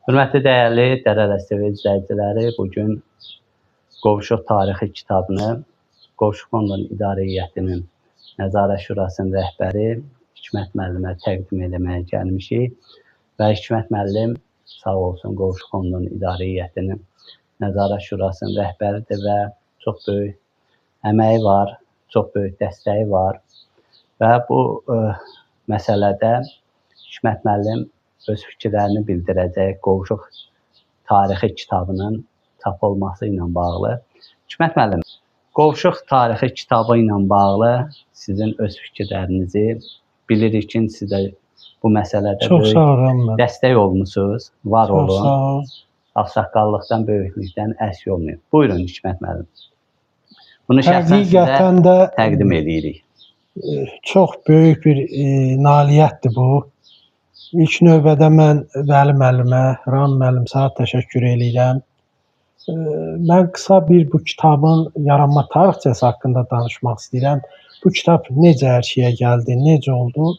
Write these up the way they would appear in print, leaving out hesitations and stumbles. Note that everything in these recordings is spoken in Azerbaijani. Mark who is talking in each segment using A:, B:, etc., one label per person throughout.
A: Hörmətli dəyərli Dərələs TV izləyiciləri, bugün Qovuşuq tarixi kitabını Qovuşuq Fondunun İdarə Heyətinin Nəzarət Şurasının rəhbəri Hikmət müəllimə təqdim eləməyə gəlmişik. Və Hikmət müəllim sağ olsun Qovuşuq Fondunun İdarə Heyətinin Nəzarət Şurasının rəhbəridir və çox böyük əməyi var, çox böyük dəstəyi var. Və bu məsələdə Hikmət müəllim öz fikirlərini bildirəcək Qovuşuq tarixi kitabının çap olması ilə bağlı. Hikmət müəllim, Qovuşuq tarixi kitabı ilə bağlı sizin öz fikirlərinizi bilirik ki, siz də bu məsələdə böyük dəstək olmuşsunuz. Var olun. Ağsaqqallıqdan, böyüklükdən əski olmayın. Buyurun Hikmət müəllim. Bunu şəxsən sizə təqdim edirik.
B: Çox böyük bir nailiyyətdir bu. İlk növbədə mən Vəli müəllimə, Ram müəllim sənə təşəkkür edirəm. Mən qısa bu kitabın yaranma tarixçəsi haqqında danışmaq istəyirəm. Bu kitab necə hər şeyə gəldi, necə oldu?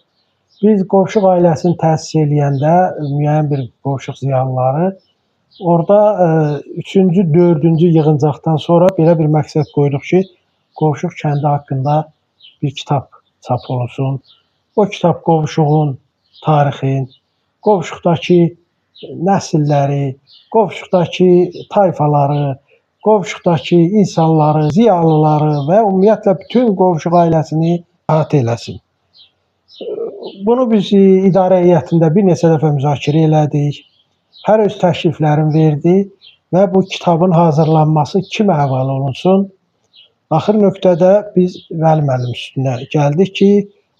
B: Biz Qovuşuq ailəsini təsis eləyəndə müəyyən bir Qovuşuq ziyalıları orada 3-cü, 4-cü yığıncaqdan sonra belə bir məqsəd qoyduq ki, Qovuşuq kəndi haqqında bir kitab çap olunsun. O kitab Qovuşuğun tarixin, Qovuşuqdakı nəsilləri, Qovuşuqdakı tayfaları, Qovuşuqdakı insanları, ziyalıları və ümumiyyətlə bütün Qovuşuq ailəsini əhatə eləsin. Bunu biz idarə heyətində bir neçə dəfə müzakirə elədik. Hər öz təkliflərini verdi və bu kitabın hazırlanması kimə həvalə olunsun? Axır nöqtədə biz Vəli müəllim üstünə gəldik ki,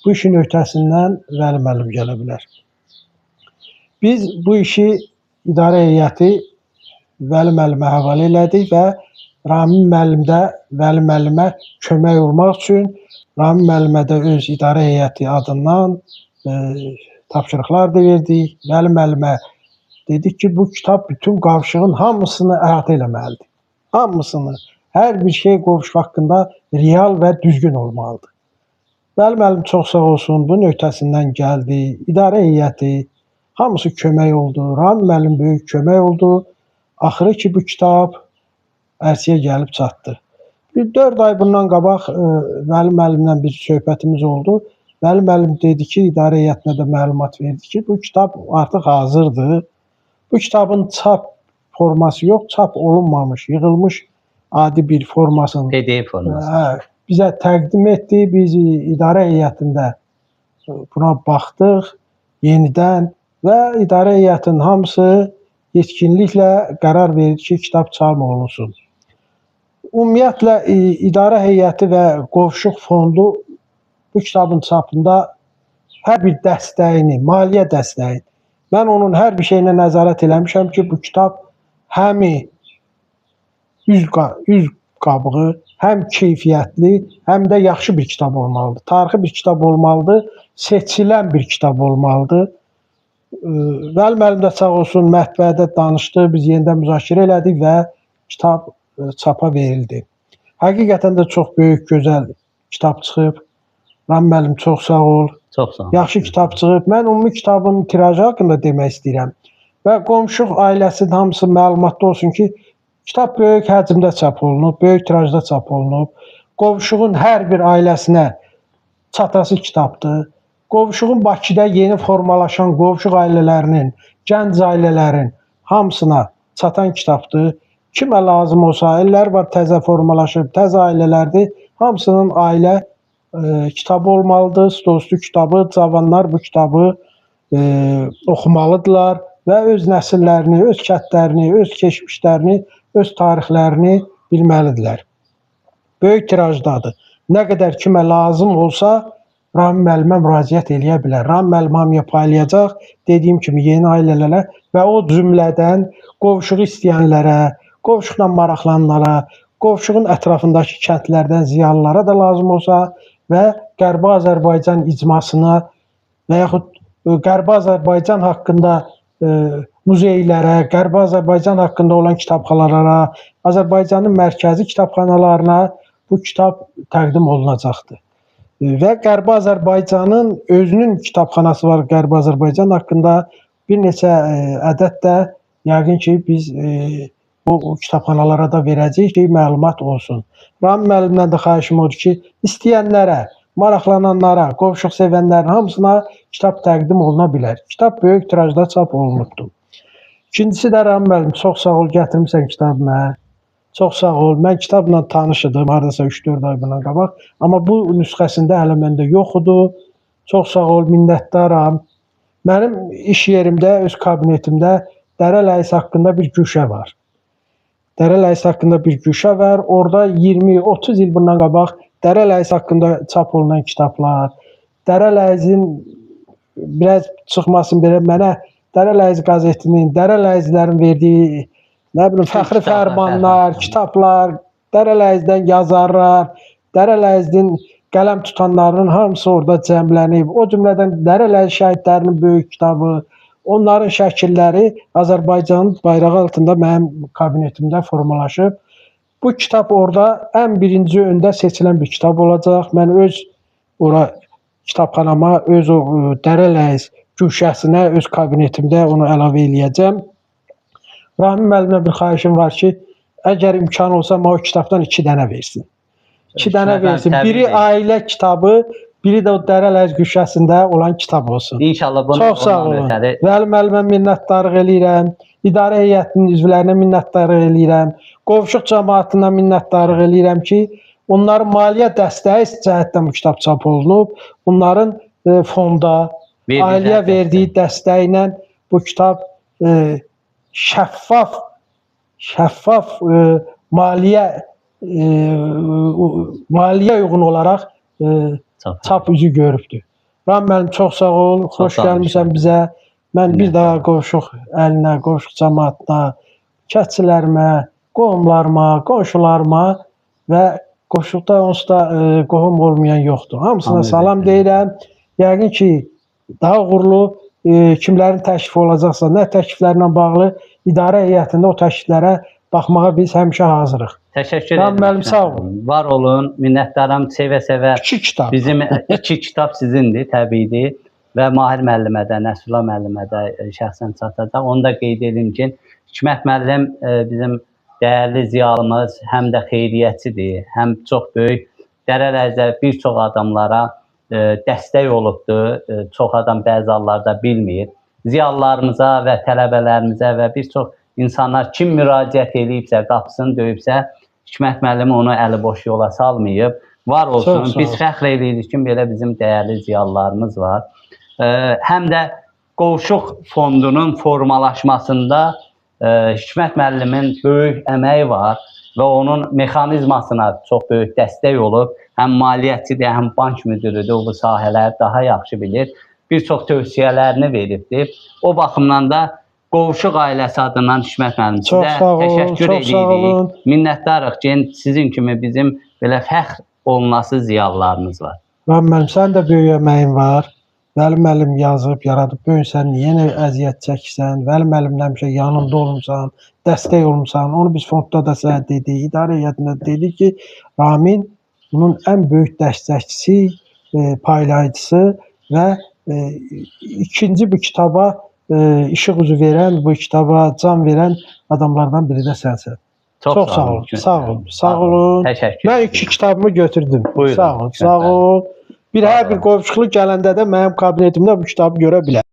B: bu işin öhdəsindən Vəli müəllim gələ bilər. Biz bu işi idarə heyəti Vəli müəllimə həvalə elədik və Ramin müəllim də Vəli müəllimə kömək olmaq üçün Ramin müəllimə də öz idarə heyəti adından tapşırıqlar da verdik. Vəli müəllimə dedik ki, bu kitab bütün Qovuşuğun hamısını əhatə eləməlidir. Hamısını, hər bir şey Qovuşuq haqqında real və düzgün olmalıdır. Vəli müəllim çox sağ olsun, bunun öhdəsindən gəldi. İdarə heyəti, hamısı kömək oldu. Ramin müəllim böyük kömək oldu. Axırı ki, bu kitab ərsəyə gəlib çatdı. 4 ay bundan qabaq Vəli müəllimlə bir söhbətimiz oldu. Vəli müəllim dedi ki, idarə heyətinə də məlumat verdi ki, bu kitab artıq hazırdır. Bu kitabın çap forması yox, çap olunmamış, yığılmış adi bir formasını
A: PDF forması
B: bizə təqdim etdi. Biz idarə heyətində buna baxdıq yenidən və idarə heyətinin hamısı yetkinliklə qərar verdi ki, kitab çap olunsun. Ümumiyyətlə, idarə heyəti və Qovuşuq fondu bu kitabın çapında hər bir dəstəyini, maliyyə dəstəyini, mən onun hər bir şeyinə nəzarət eləmişəm ki, bu kitab həm üz qabığı, həm keyfiyyətli, həm də yaxşı bir kitab olmalıdır. Tarixi bir kitab olmalıdır, seçilən bir kitab olmalıdır. Vəli müəllim də sağ olsun, mətbəədə danışdı, biz yenidən müzakirə elədik və kitab çapa verildi. Həqiqətən də çox böyük, gözəl kitab çıxıb. Ram müəllim çox sağ ol.
A: Çox sağ ol.
B: Yaxşı kitab çıxıb. Mən ümumi kitabın tirajı haqqında demək istəyirəm. Və Qovuşuq ailəsinin hamısı məlumatda olsun ki, kitab böyük həcmdə çap olunub, böyük tirajda çap olunub. Qovuşuğun hər bir ailəsinə çatası kitabdır. Qovuşuğun Bakıda yeni formalaşan Qovuşuq ailələrinin, gənc ailələrin hamısına çatan kitabdır. Kimə lazım olsa, ellər var təzə formalaşıb, təzə ailələrdir. Hamısının ailə kitabı olmalıdır, stolüstü kitabı. Cavanlar bu kitabı oxumalıdırlar və öz nəsillərini, öz kəndlərini, öz keçmişlərini, öz tarixlərini bilməlidirlər. Böyük tirajdadır. Nə qədər kimə lazım olsa, Ramin müəllimə müraciət eləyə bilər. Ramin müəllim hamıya paylayacaq, dediyim kimi yeni ailələrə və o cümlədən Qovuşuğu istəyənlərə, Qovuşuqla maraqlananlara, Qovuşuğun ətrafındakı kəndlərdən ziyalılara da lazım olsa və Qərbi Azərbaycan icmasına və yaxud Qərbi Azərbaycan haqqında muzeylərə, Qərbi Azərbaycan haqqında olan kitabxanalara, Azərbaycanın mərkəzi kitabxanalarına bu kitab təqdim olunacaqdır. Və Qərbi Azərbaycanın özünün kitabxanası var Qərbi Azərbaycan haqqında bir neçə ədəd də yəqin ki, biz bu kitabxanalara da verəcəyik ki, məlumat olsun. Rami müəllimdən də xahişim odur ki, istəyənlərə, maraqlananlara, qovşuq sevənlərin hamısına kitab təqdim oluna bilər. Kitab böyük tirajda çap olunubdur. İkincisi də Rami müəllim, çox sağ ol, gətirmisən kitabı mənə. Çox sağ ol. Mən kitabla tanış idim, hardasa 3-4 ay bundan qabaq. Amma bu nüsxəsində hələ məndə yox idi. Çox sağ ol, minnətdaram. Mənim iş yerimdə, öz kabinetimdə Dərə Ləyis haqqında bir güşə var. Dərə Ləyis haqqında bir güşə var. Orada 20-30 il bundan qabaq Dərə Ləyis haqqında çap olunan kitablar, Dərə Ləyisin biraz çıxmasın belə mənə Dərə Ləyis qəzetinin, Dərə Ləyislərin verdiyi nə bilim fəxri fərmanlar, kitablar, Dərə Ləyisdən yazarlar, Dərə Ləyisdən qələm tutanların hamısı orada cəmlənib. O cümlədən Dərə Ləyis şəhidlərinin böyük kitabı, onların şəkilləri Azərbaycanın bayrağı altında mənim kabinetimdə formalaşıb. Bu kitab orada ən birinci öndə seçilən bir kitab olacaq. Mən öz ora kitabxanama, öz o Dərə Ləyis güşəsinə, öz kabinetimdə onu əlavə eləyəcəm. Rami müəllimə bir xahişim var ki, əgər imkan olsa o kitabdan 2 dənə versin. 2 dənə versin. Biri ailə kitabı, biri də o Dərə Ləyis güşəsində olan kitab olsun.
A: İnşallah bunu
B: çox sağ olun. Vəli müəllimə minnətdarlıq eləyirəm. İdarə heyətinin üzvlərinə minnətdarlıq eləyirəm. Qovşuq cəmaatına minnətdarlıq eləyirəm ki, onların maliyyə dəstəyi cəhətdən bu kitab çap olunub. Onların fonda, ailəyə verdiyi dəstəklə bu kitab şəffaf maliyyə uyğun olaraq çap üzü görübdür. Rami müəllim, çox sağ ol, xoş gəlmişsən bizə. Mən bir daha qovşuq əlinə, qovşuq cəmaatına, kəndçilərimə, qohumlarıma, qonşularıma və qovşuqda onsuz da qohum olmayan yoxdur. Hamısına salam deyirəm. Yəqin ki, daha uğurlu kimlərin təklifi olacaqsa, nə təkliflərlə bağlı idarə heyətində o təkliflərə baxmağa biz həmişə hazırıq.
A: Təşəkkür edirəm.
B: Müəllim, sağ olun.
A: Var olun, minnətdaram, sevə-sevə.
B: 2 kitab.
A: Bizim 2 kitab sizindir, təbiidir. Və Mahir müəllimə də, Nəsrullah müəllimə də şəxsən çatacaq. Onu da qeyd edim ki, Hikmət müəllim bizim dəyərli ziyalımız, həm də xeyriyyətçidir, həm çox böyük Dərə Ləyisdə bir çox adamlara dəstək olubdur. Çox adam bəzi hallarda bilmir. Ziyalılarımıza və tələbələrimizə və bir çox insanlar kim müraciət edibsə, qapısını döyübsə, Hikmət müəllim onu əli boş yola salmayıb. Var olsun, biz fəxr edirik ki, belə bizim dəyərli ziyalılarımız var. Həm də Qovşuq fondunun formalaşmasında Hikmət müəllimin böyük əməyi var və onun mexanizmasına çox böyük dəstək olub. Həm maliyyətçidir, həm bank müdürüdür, bu sahələri daha yaxşı bilir. Bir çox tövsiyələrini veribdir. O baxımdan da Qovşuq ailəsi adından Hikmət müəllim sizə təşəkkür edirik. Minnətdarıq ki, sizin kimi bizim belə fəxr olunası ziyalılarımız var.
B: Rami müəllim, sən də böyük əməyin var. Vəli müəllim yazıb, yaradıb, böyük sən yenə əziyyət çəksən, Vəli müəllimlə həmişə yanında olmuşsan, dəstək olmuşsan. Onu biz fondda da sənə dedik, idarə heyətində dedik ki, Ramin bunun ən böyük dəstəkçisi, paylayıcısı və ikinci bu kitaba işıq üzü verən, bu kitaba can verən adamlardan biri də sənsən. Çox sağ olun. Sağ olun. Sağ olun. Mən 2 kitabımı götürdüm. Sağ olun. Sağ ol. Bir hər bir qovşuqlu gələndə də mənim kabinetimdə bu kitabı görə bilər.